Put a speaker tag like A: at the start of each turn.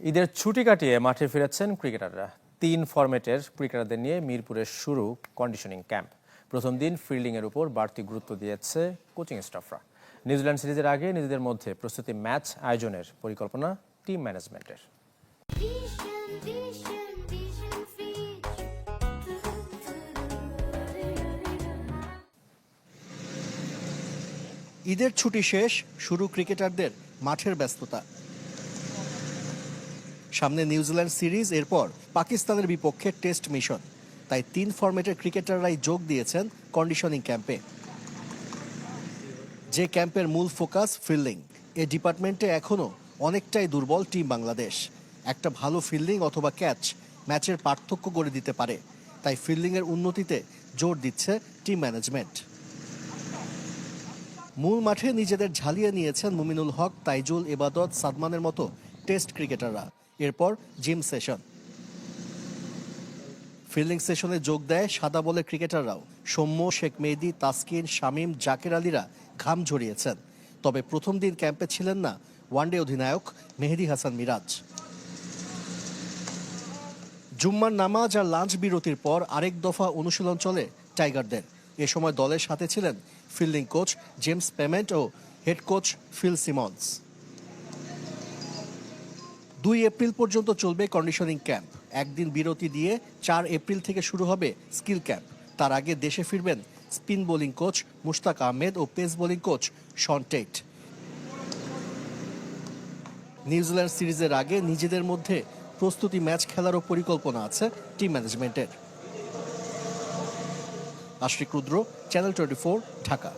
A: ঈদের ছুটি কাটিয়ে মাঠে ফিরেছেন ক্রিকেটাররা। 3 ফরম্যাটের ক্রিকেটারদের নিয়ে মিরপুরে শুরু কন্ডিশনিং ক্যাম্প। প্রথম দিন ফিল্ডিংয়ের উপর বাড়তি গুরুত্ব দিয়েছে কোচিং স্টাফরা। নিউজিল্যান্ড সিরিজের আগে নিজেদের মধ্যে প্রস্তুতি ম্যাচ আয়োজনের পরিকল্পনা টিম ম্যানেজমেন্টের।
B: ঈদের ছুটি শেষ, শুরু ক্রিকেটারদের মাঠের ব্যস্ততা। সামনে নিউজিল্যান্ড সিরিজ, এরপর পাকিস্তানের বিপক্ষে টেস্ট মিশন। তাই 3 ফরম্যাটের ক্রিকেটাররাই যোগ দিয়েছেন কন্ডিশনিং ক্যাম্পে। যে ক্যাম্পের মূল ফোকাস ফিল্ডিং। এ ডিপার্টমেন্টে এখনও অনেকটাই দুর্বল টিম বাংলাদেশ। একটা ভালো ফিল্ডিং অথবা ক্যাচ ম্যাচের পার্থক্য করে দিতে পারে। তাই ফিল্ডিংয়ের উন্নতিতে জোর দিচ্ছে টিম ম্যানেজমেন্ট। মূল মাঠে নিজেদের ঝালিয়ে নিয়েছেন মুমিনুল হক, তাইজুল, ইবাদত, সাদমানের মতো টেস্ট ক্রিকেটাররা। এরপর জিম সেশন। ফিল্ডিং সেশনে যোগ দেয় সাদা বলের ক্রিকেটাররাও। সৌম্য, শেখ মেহেদী, তাসকিন, শামীম, জাকের আলীরা ঘাম ঝরিয়েছেন। তবে প্রথম দিন ক্যাম্পে ছিলেন না ওয়ানডে অধিনায়ক মেহেদী হাসান মিরাজ। জুম্মার নামাজ আর লাঞ্চ বিরতির পর আরেক দফা অনুশীলন চলে টাইগারদের। এ সময় দলের সাথে ছিলেন ফিল্ডিং কোচ জেমস পেমেন্ট ও head coach Phil Simmons. 2 April পর্যন্ত চলবে কন্ডিশনিং ক্যাম্প। একদিন বিরতি দিয়ে 4 এপ্রিল থেকে শুরু হবে স্কিল ক্যাম্প। তার আগে দেশে ফিরবেন spin bowling coach Mushtaq Ahmed ও pace bowling coach Shaun Tait. New Zealand সিরিজের আগে নিজেদের মধ্যে প্রস্তুতি ম্যাচ খেলারও পরিকল্পনা আছে টিম ম্যানেজমেন্টের। আশরিক রুদ্র, চ্যানেল 24, ঢাকা।